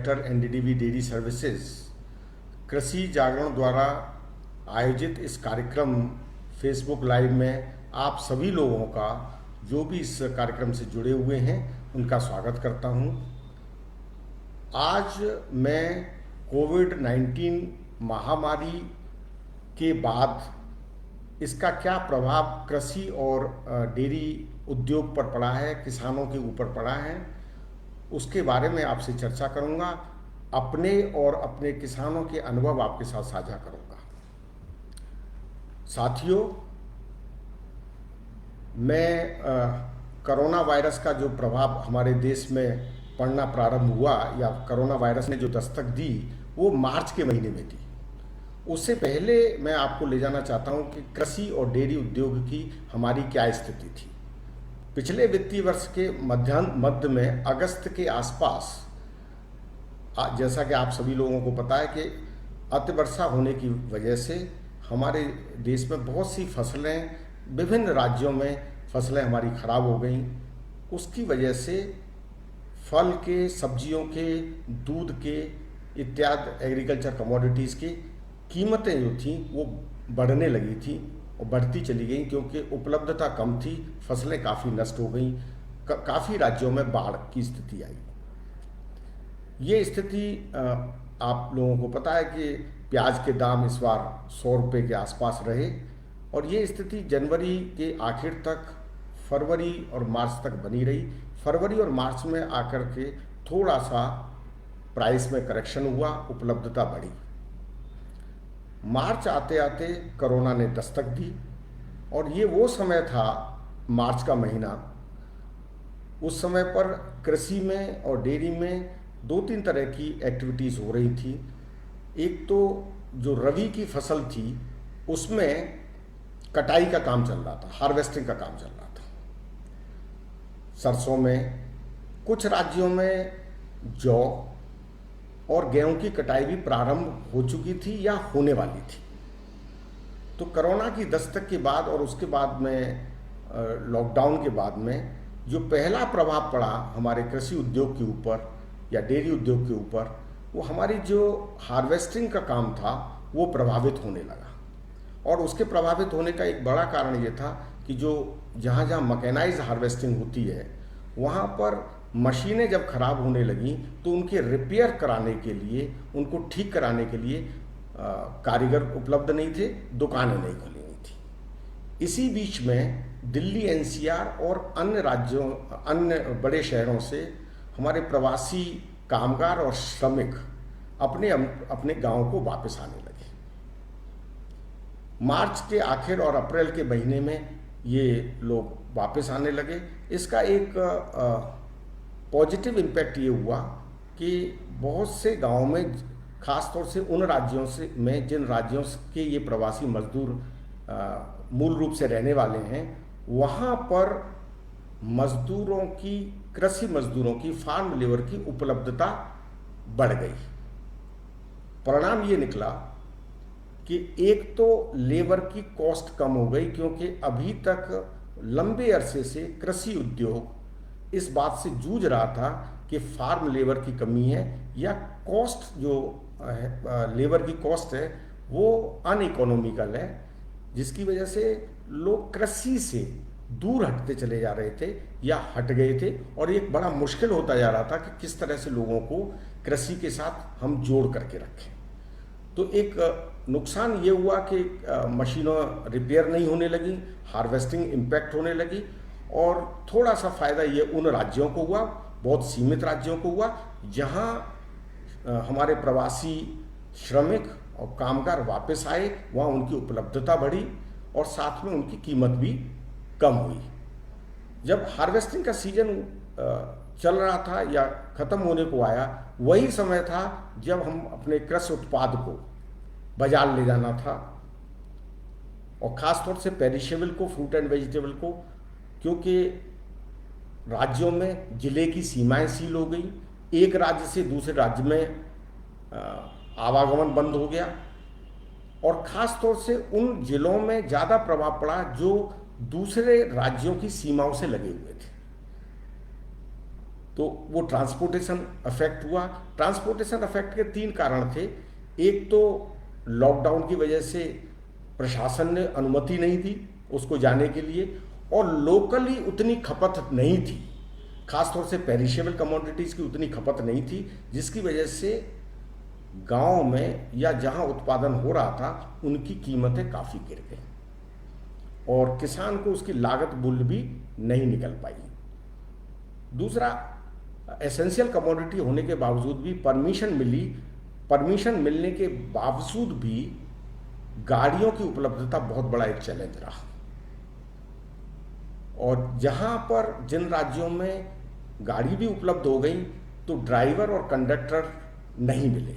Director NDDB dairy services कृषि जागरण द्वारा आयोजित इस कार्यक्रम फेसबुक लाइव में आप सभी लोगों का जो भी इस कार्यक्रम से जुड़े हुए हैं उनका स्वागत करता हूं। आज मैं कोविड-19 महामारी के बाद इसका क्या प्रभाव कृषि और डेयरी उद्योग पर पड़ा है, किसानों के ऊपर पड़ा है, उसके बारे में आपसे चर्चा करूंगा। अपने और अपने किसानों के अनुभव आपके साथ साझा करूंगा। साथियों, मैं कोरोना वायरस का जो प्रभाव हमारे देश में पड़ना प्रारंभ हुआ या कोरोना वायरस ने जो दस्तक दी वो मार्च के महीने में दी। उससे पहले मैं आपको ले जाना चाहता हूं कि कृषि और डेयरी उद्योग की हमारी क्या स्थिति थी। पिछले वित्तीय वर्ष के मध्य में अगस्त के आसपास, जैसा कि आप सभी लोगों को पता है कि अतिवर्षा होने की वजह से हमारे देश में बहुत सी फसलें, विभिन्न राज्यों में फसलें हमारी खराब हो गई। उसकी वजह से फल के, सब्जियों के, दूध के इत्यादि एग्रीकल्चर कमोडिटीज़ की कीमतें जो थी वो बढ़ने लगी थी और बढ़ती चली गई, क्योंकि उपलब्धता कम थी, फसलें काफ़ी नष्ट हो गई। काफ़ी राज्यों में बाढ़ की स्थिति आई। ये स्थिति आप लोगों को पता है कि प्याज के दाम इस बार 100 रुपये के आसपास रहे और ये स्थिति जनवरी के आखिर तक, फरवरी और मार्च तक बनी रही। फरवरी और मार्च में आकर के थोड़ा सा प्राइस में करेक्शन हुआ, उपलब्धता बढ़ी। मार्च आते आते कोरोना ने दस्तक दी और ये वो समय था, मार्च का महीना। उस समय पर कृषि में और डेयरी में 2-3 तरह की एक्टिविटीज़ हो रही थी। एक तो जो रबी की फसल थी उसमें कटाई का काम चल रहा था, हार्वेस्टिंग का काम चल रहा था। सरसों में, कुछ राज्यों में जौ और गेहूं की कटाई भी प्रारंभ हो चुकी थी या होने वाली थी। तो कोरोना की दस्तक के बाद और उसके बाद में लॉकडाउन के बाद में जो पहला प्रभाव पड़ा हमारे कृषि उद्योग के ऊपर या डेयरी उद्योग के ऊपर, वो हमारी जो हार्वेस्टिंग का काम था वो प्रभावित होने लगा। और उसके प्रभावित होने का एक बड़ा कारण ये था कि जो जहाँ जहाँ मैकेनाइज्ड हार्वेस्टिंग होती है वहाँ पर मशीनें जब खराब होने लगीं तो उनके रिपेयर कराने के लिए, उनको ठीक कराने के लिए कारीगर उपलब्ध नहीं थे, दुकानें नहीं खुली हुई थी। इसी बीच में दिल्ली, एनसीआर और अन्य राज्यों, अन्य बड़े शहरों से हमारे प्रवासी कामगार और श्रमिक अपने अपने गांवों को वापस आने लगे। मार्च के आखिर और अप्रैल के महीने में ये लोग वापस आने लगे। इसका एक पॉजिटिव इम्पैक्ट ये हुआ कि बहुत से गांवों में, खास तौर से उन राज्यों से में जिन राज्यों के ये प्रवासी मजदूर मूल रूप से रहने वाले हैं, वहाँ पर मजदूरों की, कृषि मजदूरों की, फार्म लेबर की उपलब्धता बढ़ गई। परिणाम ये निकला कि एक तो लेबर की कॉस्ट कम हो गई, क्योंकि अभी तक लंबे अरसे से कृषि उद्योग इस बात से जूझ रहा था कि फार्म लेबर की कमी है या कॉस्ट, जो लेबर की कॉस्ट है वो अनइकोनॉमिकल है, जिसकी वजह से लोग कृषि से दूर हटते चले जा रहे थे या हट गए थे। और एक बड़ा मुश्किल होता जा रहा था कि किस तरह से लोगों को कृषि के साथ हम जोड़ करके रखें। तो एक नुकसान ये हुआ कि मशीनों रिपेयर नहीं होने लगी, हार्वेस्टिंग इम्पैक्ट होने लगी। और थोड़ा सा फ़ायदा ये उन राज्यों को हुआ, बहुत सीमित राज्यों को हुआ, जहाँ हमारे प्रवासी श्रमिक और कामगार वापस आए, वहाँ उनकी उपलब्धता बढ़ी और साथ में उनकी कीमत भी कम हुई। जब हार्वेस्टिंग का सीजन चल रहा था या ख़त्म होने को आया, वही समय था जब हम अपने कृषि उत्पाद को बाजार ले जाना था, और ख़ास तौर से पेरिशेबल को, फ्रूट एंड वेजिटेबल को, क्योंकि राज्यों में ज़िले की सीमाएं सील हो गई, एक राज्य से दूसरे राज्य में आवागमन बंद हो गया। और ख़ास तौर से उन ज़िलों में ज़्यादा प्रभाव पड़ा जो दूसरे राज्यों की सीमाओं से लगे हुए थे। तो वो ट्रांसपोर्टेशन अफेक्ट हुआ। ट्रांसपोर्टेशन अफेक्ट के 3 कारण थे। एक तो लॉकडाउन की वजह से प्रशासन ने अनुमति नहीं दी उसको जाने के लिए, और लोकली उतनी खपत नहीं थी, खासतौर से पेरिशेबल कमोडिटीज़ की उतनी खपत नहीं थी, जिसकी वजह से गांव में या जहां उत्पादन हो रहा था उनकी कीमतें काफ़ी गिर गई और किसान को उसकी लागत मूल्य भी नहीं निकल पाई। दूसरा, एसेंशियल कमोडिटी होने के बावजूद भी परमिशन मिलने के बावजूद भी गाड़ियों की उपलब्धता बहुत बड़ा एक चैलेंज रहा, और जहां पर जिन राज्यों में गाड़ी भी उपलब्ध हो गई तो ड्राइवर और कंडक्टर नहीं मिले,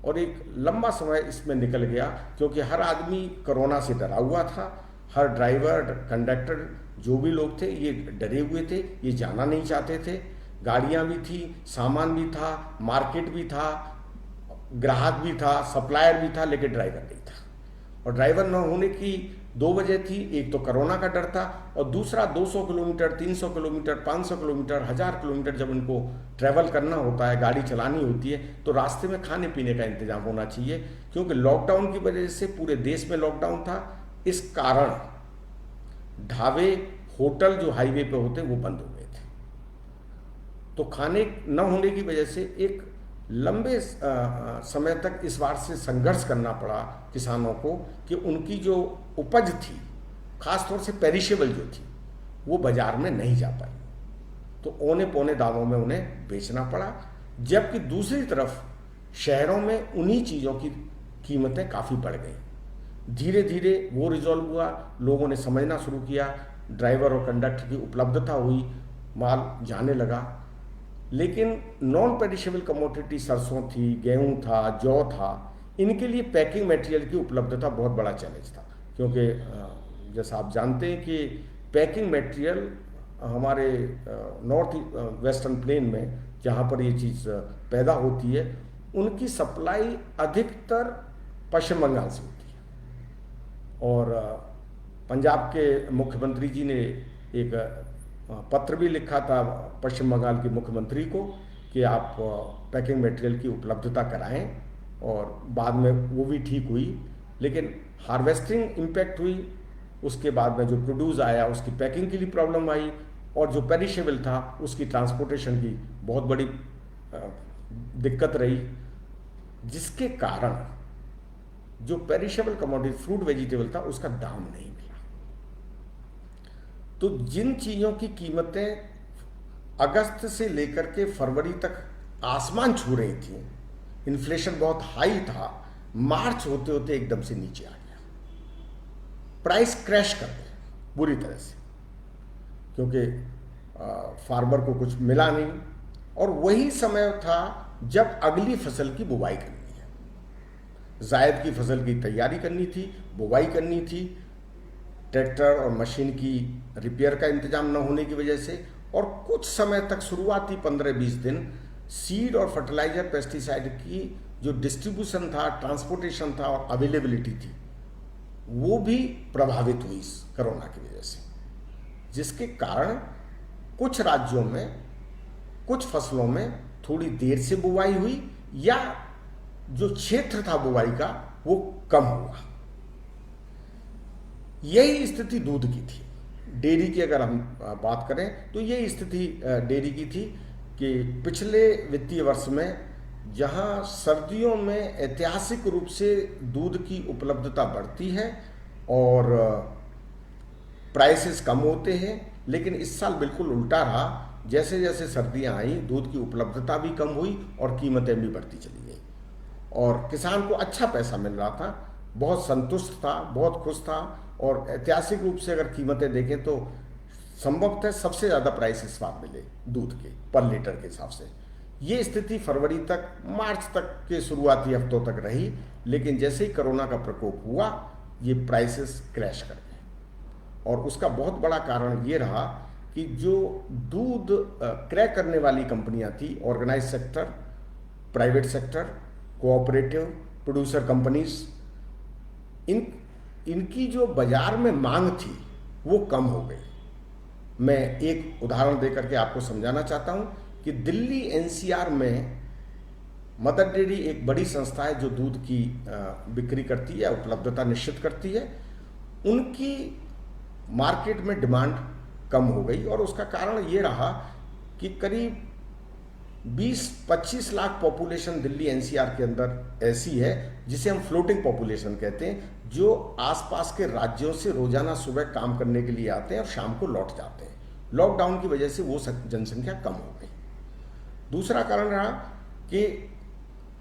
और एक लंबा समय इसमें निकल गया क्योंकि हर आदमी कोरोना से डरा हुआ था। हर ड्राइवर, कंडक्टर, जो भी लोग थे ये डरे हुए थे, ये जाना नहीं चाहते थे। गाड़ियां भी थी, सामान भी था, मार्केट भी था, ग्राहक भी था, सप्लायर भी था, लेकिन ड्राइवर नहीं था। और ड्राइवर न होने की 2 वजह थी। एक तो कोरोना का डर था, और दूसरा 200 किलोमीटर, 300 किलोमीटर, 500 किलोमीटर, 1000 किलोमीटर जब इनको ट्रैवल करना होता है, गाड़ी चलानी होती है, तो रास्ते में खाने पीने का इंतजाम होना चाहिए। क्योंकि लॉकडाउन की वजह से पूरे देश में लॉकडाउन था, इस कारण ढाबे, होटल जो हाईवे पे होते वो बंद हो गए थे। तो खाने न होने की वजह से एक लंबे समय तक इस बात से संघर्ष करना पड़ा किसानों को कि उनकी जो उपज थी, खासतौर से पेरिशेबल जो थी, वो बाजार में नहीं जा पाई, तो औने पौने दामों में उन्हें बेचना पड़ा। जबकि दूसरी तरफ शहरों में उन्हीं चीज़ों की कीमतें काफ़ी बढ़ गई। धीरे धीरे वो रिजॉल्व हुआ, लोगों ने समझना शुरू किया, ड्राइवर और कंडक्टर की उपलब्धता हुई, माल जाने लगा। लेकिन नॉन पेरिशेबल कमोडिटी सरसों थी, गेहूं था, जौ था, इनके लिए पैकिंग मटेरियल की उपलब्धता बहुत बड़ा चैलेंज था। क्योंकि जैसा आप जानते हैं कि पैकिंग मटेरियल हमारे नॉर्थ वेस्टर्न प्लेन में जहाँ पर ये चीज़ पैदा होती है, उनकी सप्लाई अधिकतर पश्चिम बंगाल से होती है। और पंजाब के मुख्यमंत्री जी ने एक पत्र भी लिखा था पश्चिम बंगाल के मुख्यमंत्री को कि आप पैकिंग मटेरियल की उपलब्धता कराएं, और बाद में वो भी ठीक हुई। लेकिन हार्वेस्टिंग इम्पैक्ट हुई, उसके बाद में जो प्रोड्यूस आया उसकी पैकिंग के लिए प्रॉब्लम आई, और जो पेरिशेबल था उसकी ट्रांसपोर्टेशन की बहुत बड़ी दिक्कत रही, जिसके कारण जो पेरिशेबल कमोडिटी फ्रूट वेजिटेबल था उसका दाम नहीं मिला। तो जिन चीज़ों की कीमतें अगस्त से लेकर के फरवरी तक आसमान छू रही थी, इन्फ्लेशन बहुत हाई था, मार्च होते होते एकदम से नीचे आ गया, प्राइस क्रैश कर गए बुरी तरह से, क्योंकि फार्मर को कुछ मिला नहीं। और वही समय था जब अगली फसल की बुवाई करनी है, जायद की फसल की तैयारी करनी थी, बुवाई करनी थी, ट्रैक्टर और मशीन की रिपेयर का इंतजाम न होने की वजह से, और कुछ समय तक शुरुआती 15-20 दिन सीड और फर्टिलाइजर, पेस्टिसाइड की जो डिस्ट्रीब्यूशन था, ट्रांसपोर्टेशन था और अवेलेबिलिटी थी, वो भी प्रभावित हुई इस कोरोना की वजह से, जिसके कारण कुछ राज्यों में कुछ फसलों में थोड़ी देर से बुवाई हुई, या जो क्षेत्र था बुवाई का वो कम हुआ। यही स्थिति दूध की थी। डेयरी की अगर हम बात करें तो यही स्थिति डेयरी की थी कि पिछले वित्तीय वर्ष में जहां सर्दियों में ऐतिहासिक रूप से दूध की उपलब्धता बढ़ती है और प्राइसेस कम होते हैं, लेकिन इस साल बिल्कुल उल्टा रहा। जैसे जैसे सर्दियां आई, दूध की उपलब्धता भी कम हुई और कीमतें भी बढ़ती चली गई, और किसान को अच्छा पैसा मिल रहा था, बहुत संतुष्ट था, बहुत खुश था। और ऐतिहासिक रूप से अगर कीमतें देखें तो संभवतः सबसे ज़्यादा प्राइस इस बार मिले दूध के पर लीटर के हिसाब से। ये स्थिति फरवरी तक, मार्च तक के शुरुआती हफ्तों तक रही, लेकिन जैसे ही कोरोना का प्रकोप हुआ ये प्राइसेस क्रैश कर गए। और उसका बहुत बड़ा कारण ये रहा कि जो दूध क्रय करने वाली कंपनियां थी, organize sector, private sector, cooperative, producer companies, इनकी जो बाजार में मांग थी वो कम हो गई। मैं एक उदाहरण देकर के आपको समझाना चाहता हूं कि दिल्ली एनसीआर में मदर डेयरी एक बड़ी संस्था है जो दूध की बिक्री करती है, उपलब्धता निश्चित करती है। उनकी मार्केट में डिमांड कम हो गई और उसका कारण ये रहा कि करीब 20-25 लाख पॉपुलेशन दिल्ली एनसीआर के अंदर ऐसी है जिसे हम फ्लोटिंग पॉपुलेशन कहते हैं, जो आसपास के राज्यों से रोजाना सुबह काम करने के लिए आते हैं और शाम को लौट जाते हैं। लॉकडाउन की वजह से वो जनसंख्या कम हो गई। दूसरा कारण रहा कि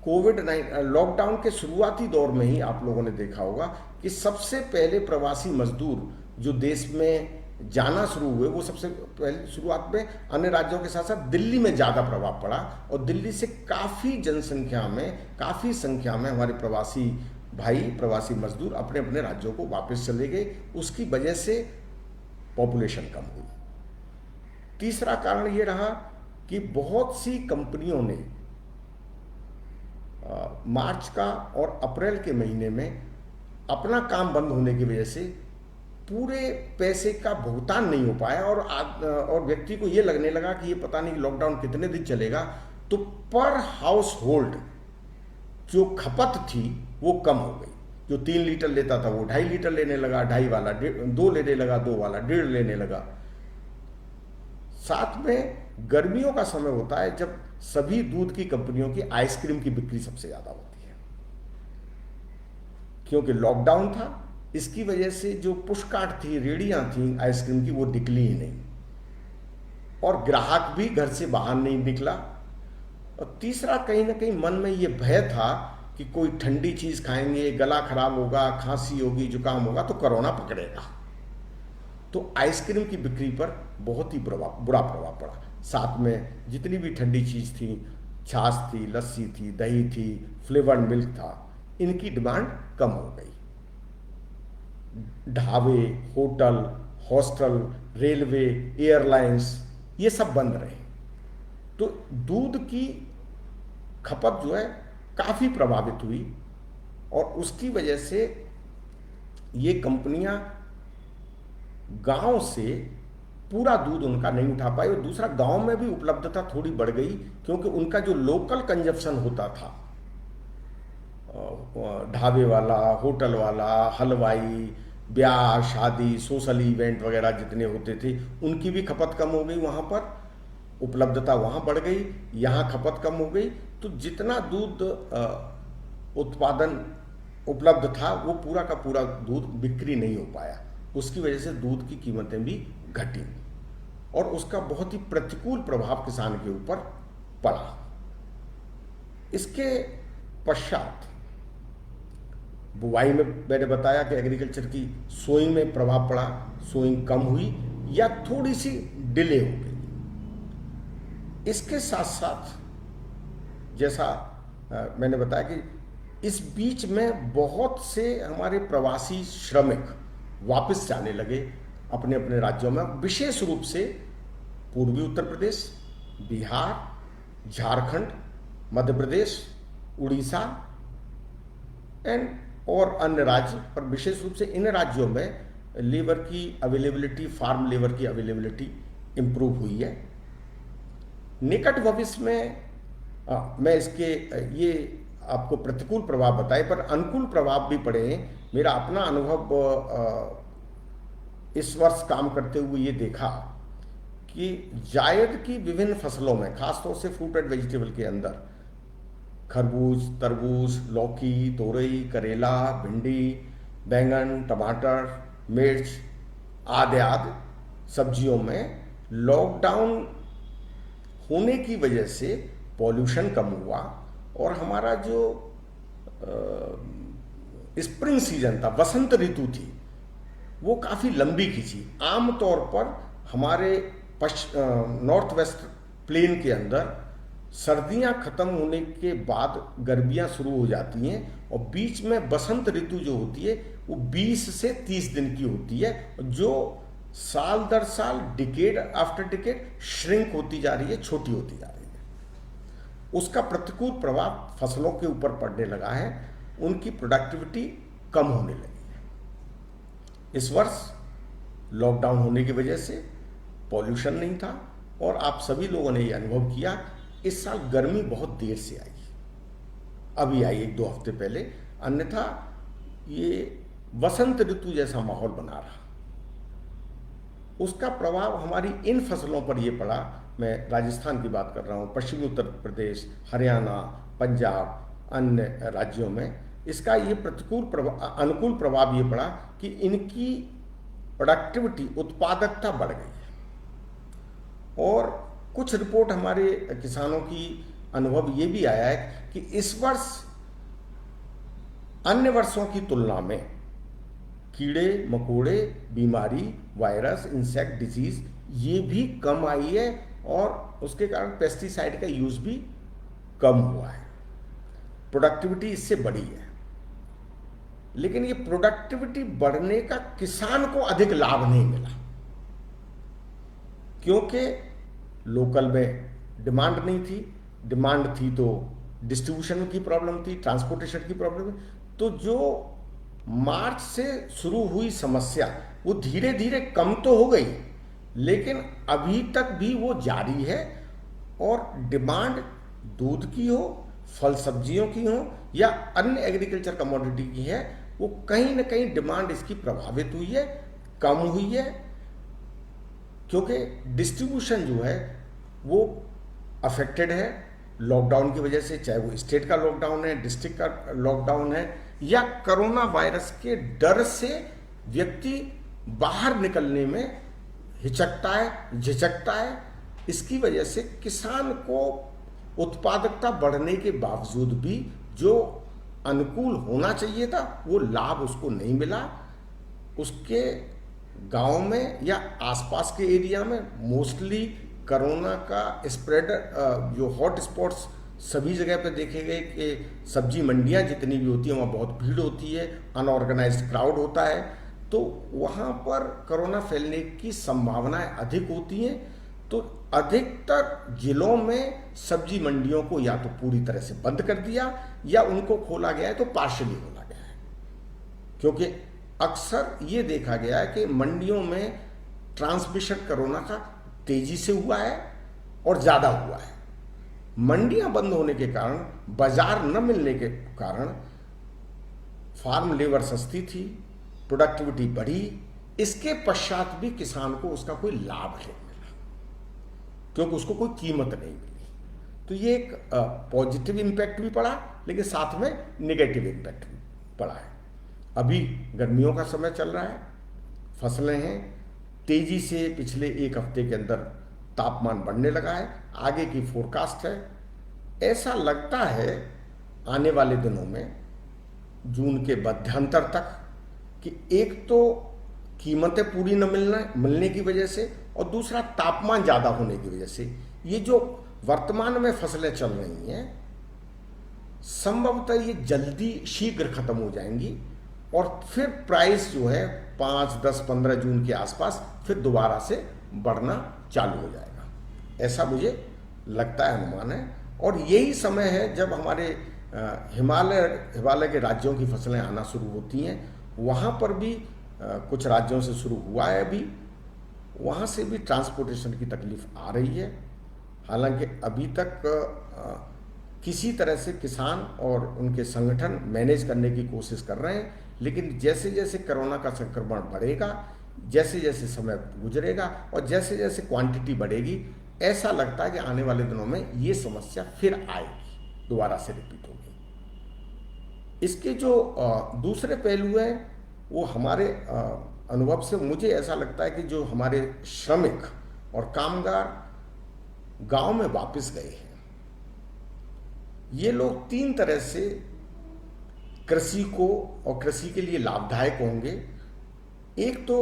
लॉकडाउन के शुरुआती दौर में ही आप लोगों ने देखा होगा कि सबसे पहले प्रवासी मजदूर जो देश में जाना शुरू हुए, वो सबसे पहले शुरुआत में अन्य राज्यों के साथ साथ दिल्ली में ज़्यादा प्रभाव पड़ा और दिल्ली से काफ़ी संख्या में हमारे प्रवासी भाई, प्रवासी मजदूर अपने अपने राज्यों को वापस चले गए। उसकी वजह से पॉपुलेशन कम हुई। तीसरा कारण ये रहा कि बहुत सी कंपनियों ने मार्च का और अप्रैल के महीने में अपना काम बंद होने की वजह से पूरे पैसे का भुगतान नहीं हो पाया और व्यक्ति को ये लगने लगा कि ये पता नहीं लॉकडाउन कितने दिन चलेगा, तो पर हाउस होल्ड जो खपत थी वो कम हो गई। जो 3 लीटर लेता था वो 2.5 लीटर लेने लगा, 2.5 वाला 2 लेने लगा, 2 वाला 1.5 लेने लगा। साथ में गर्मियों का समय होता है जब सभी दूध की कंपनियों की आइसक्रीम की बिक्री सबसे ज्यादा होती है। क्योंकि लॉकडाउन था, इसकी वजह से जो पुशकार्ट थी, रेडियां थी आइसक्रीम की, वो निकली ही नहीं और ग्राहक भी घर से बाहर नहीं निकला। और तीसरा, कहीं ना कहीं मन में ये भय था कि कोई ठंडी चीज खाएंगे, गला खराब होगा, खांसी होगी, जुकाम होगा तो कोरोना पकड़ेगा। तो आइसक्रीम की बिक्री पर बहुत ही बुरा प्रभाव पड़ा। साथ में जितनी भी ठंडी चीज थी, छाछ थी, लस्सी थी, दही थी, फ्लेवर्ड मिल्क था, इनकी डिमांड कम हो गई। ढाबे, होटल, हॉस्टल, रेलवे, एयरलाइंस ये सब बंद रहे। तो दूध की खपत जो है काफी प्रभावित हुई और उसकी वजह से ये कंपनियां गांव से पूरा दूध उनका नहीं उठा पाई। और दूसरा, गांव में भी उपलब्धता थोड़ी बढ़ गई क्योंकि उनका जो लोकल कंजप्शन होता था, ढाबे वाला, होटल वाला, हलवाई, ब्याह, शादी, सोशल इवेंट वगैरह जितने होते थे, उनकी भी खपत कम हो गई। वहाँ पर उपलब्धता वहाँ बढ़ गई, यहाँ खपत कम हो गई। तो जितना दूध उत्पादन उपलब्ध था वो पूरा का पूरा दूध बिक्री नहीं हो पाया। उसकी वजह से दूध की कीमतें भी घटी और उसका बहुत ही प्रतिकूल प्रभाव किसान के ऊपर पड़ा। इसके पश्चात बुवाई में मैंने बताया कि एग्रीकल्चर की सोइंग में प्रभाव पड़ा, सोइंग कम हुई या थोड़ी सी डिले हो गई। इसके साथ साथ जैसा मैंने बताया कि इस बीच में बहुत से हमारे प्रवासी श्रमिक वापस जाने लगे अपने अपने राज्यों में, विशेष रूप से पूर्वी उत्तर प्रदेश, बिहार, झारखंड, मध्य प्रदेश, उड़ीसा और अन्य राज्य, पर विशेष रूप से इन राज्यों में लेबर की अवेलेबिलिटी, फार्म लेबर की अवेलेबिलिटी इंप्रूव हुई है। निकट भविष्य में मैं इसके ये आपको प्रतिकूल प्रभाव बताए, पर अनुकूल प्रभाव भी पड़े हैं। मेरा अपना अनुभव इस वर्ष काम करते हुए ये देखा कि जायद की विभिन्न फसलों में, खासतौर से फ्रूट एंड वेजिटेबल के अंदर, खरबूज, तरबूज, लौकी, तोरई, करेला, भिंडी, बैंगन, टमाटर, मिर्च आदि सब्जियों में लॉकडाउन होने की वजह से पॉल्यूशन कम हुआ और हमारा जो स्प्रिंग सीजन था, वसंत ऋतु थी, वो काफ़ी लंबी खींची। आमतौर पर हमारे नॉर्थ वेस्ट प्लेन के अंदर सर्दियां खत्म होने के बाद गर्मियां शुरू हो जाती हैं और बीच में बसंत ऋतु जो होती है वो 20 से 30 दिन की होती है, जो साल दर साल, डिकेड आफ्टर डिकेड श्रिंक होती जा रही है, छोटी होती जा रही है। उसका प्रतिकूल प्रभाव फसलों के ऊपर पड़ने लगा है, उनकी प्रोडक्टिविटी कम होने लगी है। इस वर्ष लॉकडाउन होने की वजह से पॉल्यूशन नहीं था, और आप सभी लोगों ने ये अनुभव किया, इस साल गर्मी बहुत देर से आई, अभी आई 1-2 हफ्ते पहले, अन्यथा ये वसंत ऋतु जैसा माहौल बना रहा। उसका प्रभाव हमारी इन फसलों पर ये पड़ा, मैं राजस्थान की बात कर रहा हूँ, पश्चिमी उत्तर प्रदेश, हरियाणा, पंजाब, अन्य राज्यों में इसका ये अनुकूल प्रभाव ये पड़ा कि इनकी प्रोडक्टिविटी, उत्पादकता बढ़ गई है। और कुछ रिपोर्ट हमारे किसानों की अनुभव ये भी आया है कि इस वर्ष अन्य वर्षों की तुलना में कीड़े मकोड़े, बीमारी, वायरस, इंसेक्ट डिजीज ये भी कम आई है और उसके कारण पेस्टिसाइड का यूज भी कम हुआ है, प्रोडक्टिविटी इससे बढ़ी है। लेकिन ये प्रोडक्टिविटी बढ़ने का किसान को अधिक लाभ नहीं मिला, क्योंकि लोकल में डिमांड नहीं थी, डिमांड थी तो डिस्ट्रीब्यूशन की प्रॉब्लम थी, ट्रांसपोर्टेशन की प्रॉब्लम थी। तो जो मार्च से शुरू हुई समस्या वो धीरे धीरे कम तो हो गई, लेकिन अभी तक भी वो जारी है। और डिमांड दूध की हो, फल सब्जियों की हो या अन्य एग्रीकल्चर कमोडिटी की है, वो कहीं ना कहीं डिमांड इसकी प्रभावित हुई है, कम हुई है, क्योंकि डिस्ट्रीब्यूशन जो है वो अफेक्टेड है लॉकडाउन की वजह से, चाहे वो स्टेट का लॉकडाउन है, डिस्ट्रिक्ट का लॉकडाउन है, या कोरोना वायरस के डर से व्यक्ति बाहर निकलने में हिचकता है, झिझकता है। इसकी वजह से किसान को उत्पादकता बढ़ने के बावजूद भी जो अनुकूल होना चाहिए था वो लाभ उसको नहीं मिला। उसके गांव में या आसपास के एरिया में मोस्टली कोरोना का स्प्रेड, जो हॉट स्पॉट्स सभी जगह पे देखे गए कि सब्जी मंडियां जितनी भी होती हैं वहाँ बहुत भीड़ होती है, अनऑर्गेनाइज्ड क्राउड होता है, तो वहाँ पर कोरोना फैलने की संभावनाएं अधिक होती हैं। तो अधिकतर जिलों में सब्जी मंडियों को या तो पूरी तरह से बंद कर दिया या उनको खोला गया है तो पार्शली खोला गया है, क्योंकि अक्सर ये देखा गया है कि मंडियों में ट्रांसमिशन कोरोना का तेजी से हुआ है और ज़्यादा हुआ है। मंडियां बंद होने के कारण, बाजार न मिलने के कारण फार्म लेबर सस्ती थी, प्रोडक्टिविटी बढ़ी, इसके पश्चात भी किसान को उसका कोई लाभ नहीं मिला, क्योंकि उसको कोई कीमत नहीं मिली। तो ये एक पॉजिटिव इम्पैक्ट भी पड़ा, लेकिन साथ में नेगेटिव इम्पैक्ट भी पड़ा है। अभी गर्मियों का समय चल रहा है, फसलें हैं, तेजी से पिछले 1 हफ्ते के अंदर तापमान बढ़ने लगा है, आगे की फोरकास्ट है। ऐसा लगता है आने वाले दिनों में जून के मध्यांतर तक कि एक तो कीमतें पूरी न मिलने की वजह से, और दूसरा तापमान ज़्यादा होने की वजह से ये जो वर्तमान में फसलें चल रही हैं संभवतः ये जल्दी शीघ्र खत्म हो जाएंगी और फिर प्राइस जो है 5, 10, 15 जून के आसपास फिर दोबारा से बढ़ना चालू हो जाएगा, ऐसा मुझे लगता है, अनुमान है। और यही समय है जब हमारे हिमालय के राज्यों की फसलें आना शुरू होती हैं। वहाँ पर भी कुछ राज्यों से शुरू हुआ है, अभी वहाँ से भी ट्रांसपोर्टेशन की तकलीफ आ रही है। हालांकि अभी तक किसी तरह से किसान और उनके संगठन मैनेज करने की कोशिश कर रहे हैं, लेकिन जैसे जैसे कोरोना का संक्रमण बढ़ेगा, जैसे जैसे समय गुजरेगा और जैसे जैसे क्वांटिटी बढ़ेगी, ऐसा लगता है कि आने वाले दिनों में ये समस्या फिर आएगी, दोबारा से रिपीट होगी। इसके जो दूसरे पहलू हैं वो हमारे अनुभव से मुझे ऐसा लगता है कि जो हमारे श्रमिक और कामगार गांव में वापस गए हैं, ये लोग 3 तरह से कृषि को और कृषि के लिए लाभदायक होंगे। एक तो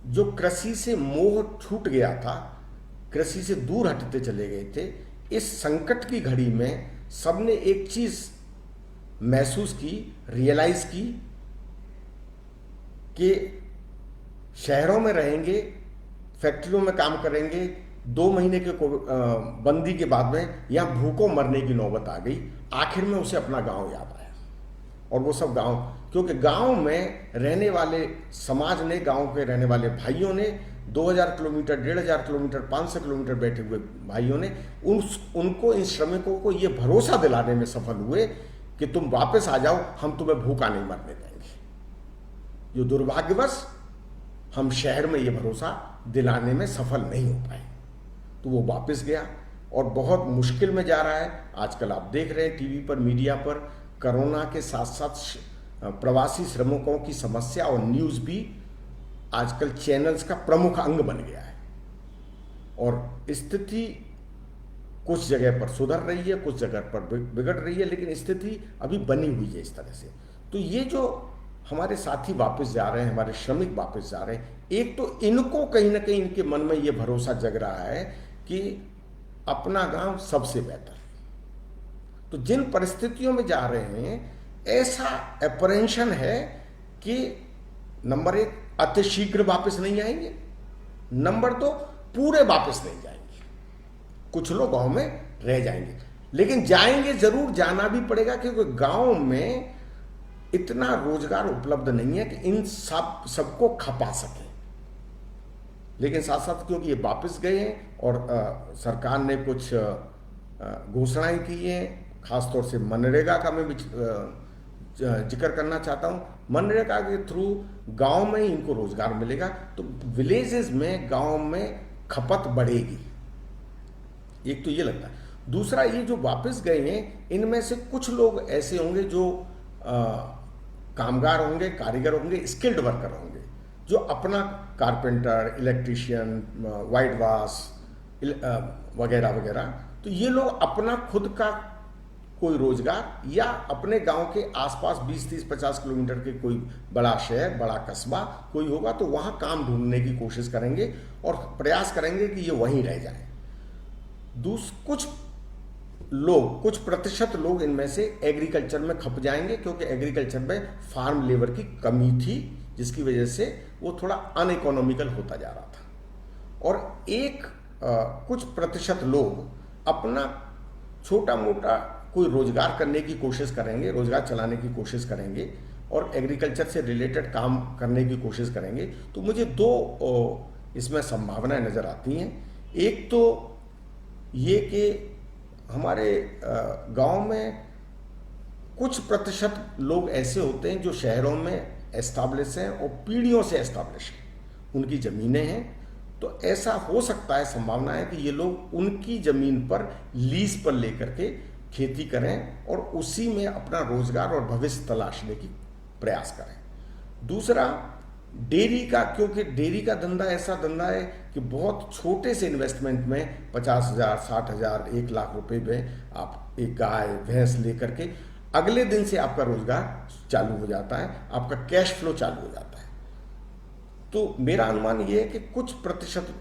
जो कृषि से मोह छूट गया था, कृषि से दूर हटते चले गए थे, इस संकट की घड़ी में सबने एक चीज महसूस की, रियलाइज की कि शहरों में रहेंगे, फैक्ट्रियों में काम करेंगे, 2 महीने के बंदी के बाद में यहाँ भूखों मरने की नौबत आ गई। आखिर में उसे अपना गांव याद आया और वो सब गांव, क्योंकि गांव में रहने वाले समाज ने, गांव के रहने वाले भाइयों ने 2000 किलोमीटर, 1500 किलोमीटर, 500 किलोमीटर बैठे हुए भाइयों ने उनको, इन श्रमिकों को ये भरोसा दिलाने में सफल हुए कि तुम वापस आ जाओ, हम तुम्हें भूखा नहीं मरने देंगे। जो दुर्भाग्यवश हम शहर में ये भरोसा दिलाने में सफल नहीं हो पाए, तो वो वापस गया और बहुत मुश्किल में जा रहा है। आजकल आप देख रहे हैं टीवी पर, मीडिया पर, कोरोना के साथ साथ प्रवासी श्रमिकों की समस्या और न्यूज़ भी आजकल चैनल्स का प्रमुख अंग बन गया है। और स्थिति कुछ जगह पर सुधर रही है, कुछ जगह पर बिगड़ रही है, लेकिन स्थिति अभी बनी हुई है इस तरह से। तो ये जो हमारे साथी वापस जा रहे हैं, हमारे श्रमिक वापस जा रहे हैं, एक तो इनको कहीं ना कहीं इनके मन में ये भरोसा जग रहा है कि अपना गांव सबसे बेहतर। तो जिन परिस्थितियों में जा रहे हैं, ऐसा अप्रहेंशन है कि नंबर 1 अतिशीघ्र वापस नहीं आएंगे, नंबर 2 पूरे वापस नहीं जाएंगे, कुछ लोग गांव में रह जाएंगे, लेकिन जाएंगे जरूर, जाना भी पड़ेगा, क्योंकि गांव में इतना रोजगार उपलब्ध नहीं है कि इन सबको खपा सके। लेकिन साथ साथ क्योंकि ये वापस गए हैं और सरकार ने कुछ घोषणाएं की हैं, खासतौर से मनरेगा का मैं जिक्र करना चाहता हूं। मनरेगा के थ्रू गांव में ही इनको रोजगार मिलेगा, तो विलेजेस में, गांव में खपत बढ़ेगी। एक तो ये लगता है। दूसरा, ये जो वापस गए हैं, इनमें से कुछ लोग ऐसे होंगे जो कामगार होंगे, कारीगर होंगे, स्किल्ड वर्कर होंगे, जो अपना कारपेंटर, इलेक्ट्रीशियन, वाइट वाश वगैरह वगैरह, तो ये लोग अपना खुद का कोई रोजगार या अपने गांव के आसपास 20, 30, 50 किलोमीटर के कोई बड़ा शहर, बड़ा कस्बा कोई होगा, तो वहां काम ढूंढने की कोशिश करेंगे और प्रयास करेंगे कि ये वहीं रह जाए। कुछ प्रतिशत लोग इनमें से एग्रीकल्चर में खप जाएंगे, क्योंकि एग्रीकल्चर में फार्म लेबर की कमी थी, जिसकी वजह से वो थोड़ा अनइकोनॉमिकल होता जा रहा था। और कुछ प्रतिशत लोग अपना छोटा मोटा कोई रोजगार करने की कोशिश करेंगे, रोजगार चलाने की कोशिश करेंगे और एग्रीकल्चर से रिलेटेड काम करने की कोशिश करेंगे। तो मुझे 2 इसमें संभावनाएं नजर आती हैं। एक तो ये कि हमारे गांव में कुछ प्रतिशत लोग ऐसे होते हैं जो शहरों में एस्टाब्लिश हैं और पीढ़ियों से एस्टाब्लिश हैं, उनकी ज़मीनें हैं, तो ऐसा हो सकता है, संभावना है कि ये लोग उनकी ज़मीन पर लीज पर लेकर के खेती करें और उसी में अपना रोजगार और भविष्य तलाशने की प्रयास करें। दूसरा, डेयरी का, क्योंकि डेयरी का धंधा ऐसा धंधा है कि बहुत छोटे से इन्वेस्टमेंट में 50,000, 60,000, 1 लाख रुपए में आप एक गाय भैंस लेकर के अगले दिन से आपका रोजगार चालू हो जाता है, आपका कैश फ्लो चालू हो जाता है। तो मेरा अनुमान ये है कि कुछ प्रतिशत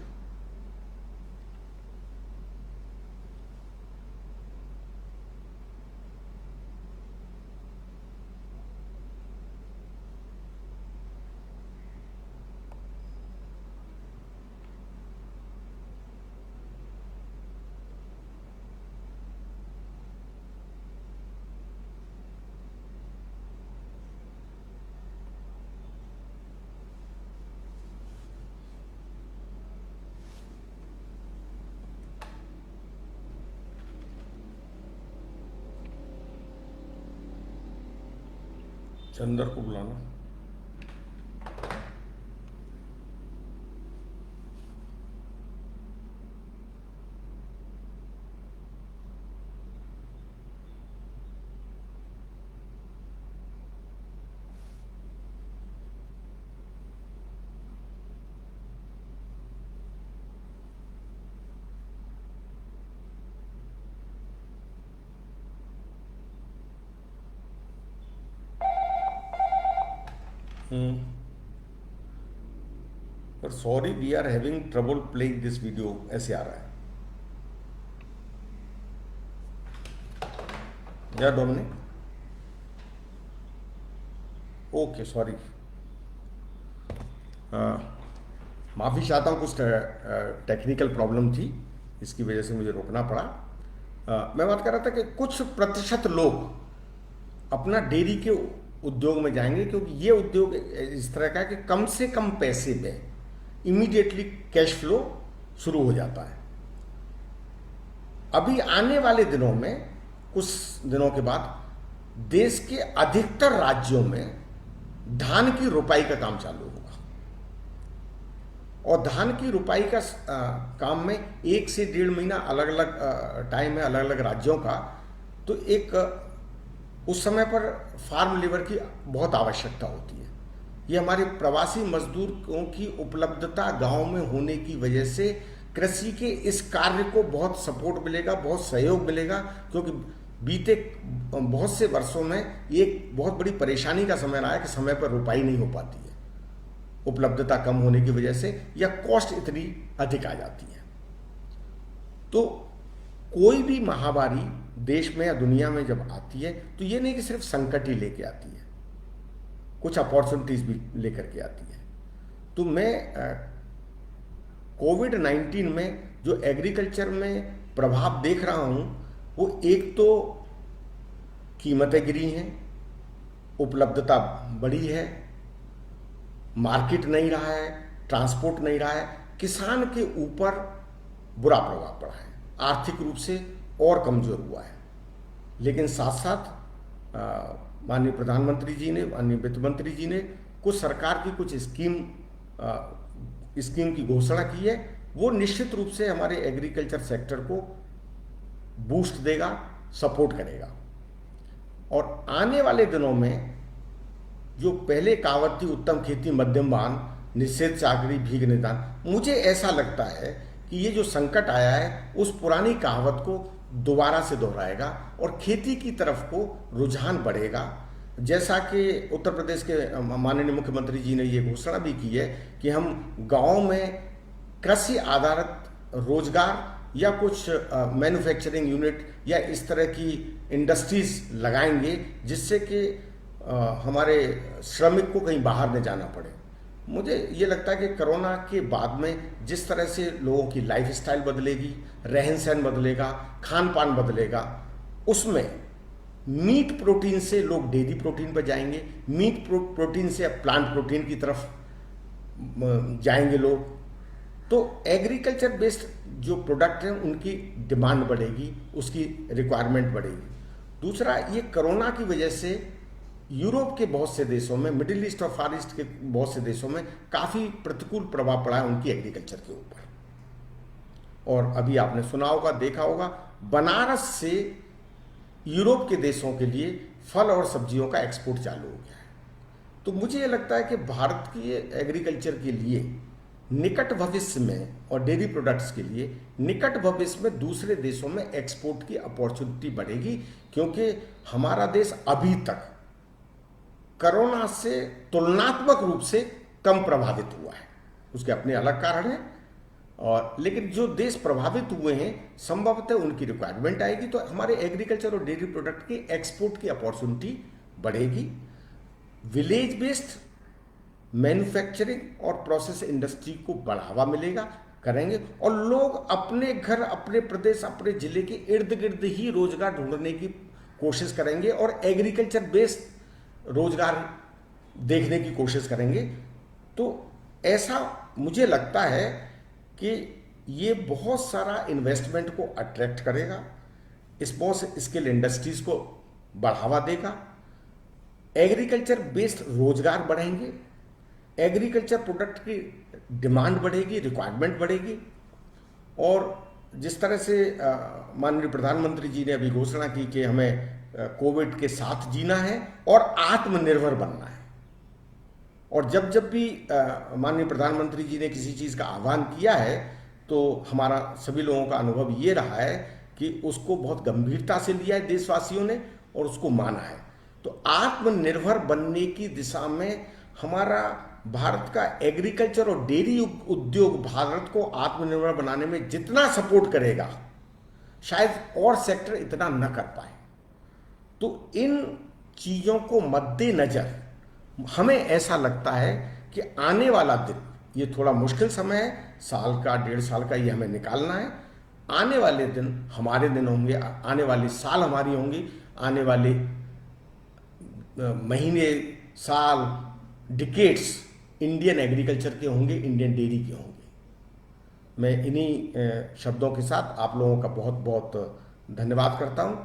चंदर को बुलाना। पर sorry, we are having trouble playing this video, ऐसे आ रहा है। या डोमिनिक, ओके सॉरी, माफ़ी चाहता हूँ, कुछ टेक्निकल प्रॉब्लम थी, इसकी वजह से मुझे रोकना पड़ा। मैं बात कर रहा था कि कुछ प्रतिशत लोग अपना डेयरी के उद्योग में जाएंगे, क्योंकि ये उद्योग इस तरह का है कि कम से कम पैसे में इमीडिएटली कैश फ्लो शुरू हो जाता है। अभी आने वाले दिनों में, कुछ दिनों के बाद, देश के अधिकतर राज्यों में धान की रोपाई का काम चालू होगा, और धान की रोपाई का काम में 1 से 1.5 महीना अलग अलग टाइम है अलग अलग राज्यों का। तो एक उस समय पर फार्म लेबर की बहुत आवश्यकता होती है। ये हमारे प्रवासी मजदूरों की उपलब्धता गांव में होने की वजह से कृषि के इस कार्य को बहुत सपोर्ट मिलेगा, बहुत सहयोग मिलेगा, क्योंकि बीते बहुत से वर्षों में एक बहुत बड़ी परेशानी का समय रहा है कि समय पर रोपाई नहीं हो पाती है, उपलब्धता कम होने की वजह से, या कॉस्ट इतनी अधिक आ जाती है। तो कोई भी महामारी देश में या दुनिया में जब आती है तो ये नहीं कि सिर्फ संकट ही लेके आती है, कुछ अपॉर्चुनिटीज भी लेकर के आती है। तो मैं कोविड-19 में जो एग्रीकल्चर में प्रभाव देख रहा हूं, वो एक तो कीमतें गिरी हैं, उपलब्धता बढ़ी है, मार्केट नहीं रहा है, ट्रांसपोर्ट नहीं रहा है, किसान के ऊपर बुरा प्रभाव पड़ा है, आर्थिक रूप से और कमजोर हुआ है। लेकिन साथ साथ माननीय प्रधानमंत्री जी ने, माननीय वित्त मंत्री जी ने कुछ सरकार की कुछ स्कीम की घोषणा की है, वो निश्चित रूप से हमारे एग्रीकल्चर सेक्टर को बूस्ट देगा, सपोर्ट करेगा। और आने वाले दिनों में जो पहले कहावत थी, उत्तम खेती मध्यम वान, निषेध चाकरी भीख निदान, मुझे ऐसा लगता है कि ये जो संकट आया है उस पुरानी कहावत को दोबारा से दोहराएगा और खेती की तरफ को रुझान बढ़ेगा। जैसा कि उत्तर प्रदेश के माननीय मुख्यमंत्री जी ने ये घोषणा भी की है कि हम गांव में कृषि आधारित रोजगार या कुछ मैन्युफैक्चरिंग यूनिट या इस तरह की इंडस्ट्रीज लगाएंगे, जिससे कि हमारे श्रमिक को कहीं बाहर न जाना पड़े। मुझे ये लगता है कि कोरोना के बाद में जिस तरह से लोगों की लाइफस्टाइल बदलेगी, रहन सहन बदलेगा, खान पान बदलेगा, उसमें मीट प्रोटीन से लोग डेयरी प्रोटीन पर जाएंगे, मीट प्रोटीन से अब प्लांट प्रोटीन की तरफ जाएंगे लोग। तो एग्रीकल्चर बेस्ड जो प्रोडक्ट हैं उनकी डिमांड बढ़ेगी, उसकी रिक्वायरमेंट बढ़ेगी। दूसरा, ये कोरोना की वजह से यूरोप के बहुत से देशों में, मिडिल ईस्ट और फार ईस्ट के बहुत से देशों में काफ़ी प्रतिकूल प्रभाव पड़ा है उनकी एग्रीकल्चर के ऊपर। और अभी आपने सुना होगा, देखा होगा, बनारस से यूरोप के देशों के लिए फल और सब्जियों का एक्सपोर्ट चालू हो गया है। तो मुझे ये लगता है कि भारत की एग्रीकल्चर के लिए निकट भविष्य में, और डेयरी प्रोडक्ट्स के लिए निकट भविष्य में दूसरे देशों में एक्सपोर्ट की अपॉर्चुनिटी बढ़ेगी, क्योंकि हमारा देश अभी तक कोरोना से तुलनात्मक रूप से कम प्रभावित हुआ है। उसके अपने अलग कारण हैं, और लेकिन जो देश प्रभावित हुए हैं संभवतः उनकी रिक्वायरमेंट आएगी, तो हमारे एग्रीकल्चर और डेयरी प्रोडक्ट की एक्सपोर्ट की अपॉर्चुनिटी बढ़ेगी। विलेज बेस्ड मैन्युफैक्चरिंग और प्रोसेस इंडस्ट्री को बढ़ावा मिलेगा, करेंगे, और लोग अपने घर, अपने प्रदेश, अपने जिले के इर्द गिर्द ही रोजगार ढूंढने की कोशिश करेंगे और एग्रीकल्चर बेस्ड रोजगार देखने की कोशिश करेंगे। तो ऐसा मुझे लगता है कि ये बहुत सारा इन्वेस्टमेंट को अट्रैक्ट करेगा, स्मॉल स्केल इंडस्ट्रीज को बढ़ावा देगा, एग्रीकल्चर बेस्ड रोजगार बढ़ेंगे, एग्रीकल्चर प्रोडक्ट की डिमांड बढ़ेगी, रिक्वायरमेंट बढ़ेगी। और जिस तरह से माननीय प्रधानमंत्री जी ने अभी घोषणा की कि हमें कोविड के साथ जीना है और आत्मनिर्भर बनना है, और जब जब भी माननीय प्रधानमंत्री जी ने किसी चीज़ का आह्वान किया है तो हमारा सभी लोगों का अनुभव ये रहा है कि उसको बहुत गंभीरता से लिया है देशवासियों ने और उसको माना है। तो आत्मनिर्भर बनने की दिशा में हमारा भारत का एग्रीकल्चर और डेयरी उद्योग भारत को आत्मनिर्भर बनाने में जितना सपोर्ट करेगा, शायद और सेक्टर इतना न कर पाए। तो इन चीज़ों को मद्देनजर हमें ऐसा लगता है कि आने वाला दिन, ये थोड़ा मुश्किल समय है, साल का 1.5 साल का ये हमें निकालना है। आने वाले दिन हमारे दिन होंगे, आने वाले साल हमारी होंगी, आने वाले महीने, साल, डिकेड्स इंडियन एग्रीकल्चर के होंगे, इंडियन डेयरी के होंगे। मैं इन्हीं शब्दों के साथ आप लोगों का बहुत बहुत धन्यवाद करता हूं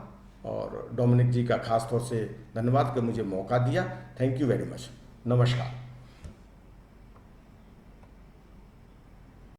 और डोमिनिक जी का खास तौर से धन्यवाद कि मुझे मौका दिया। Thank you very much. नमस्कार।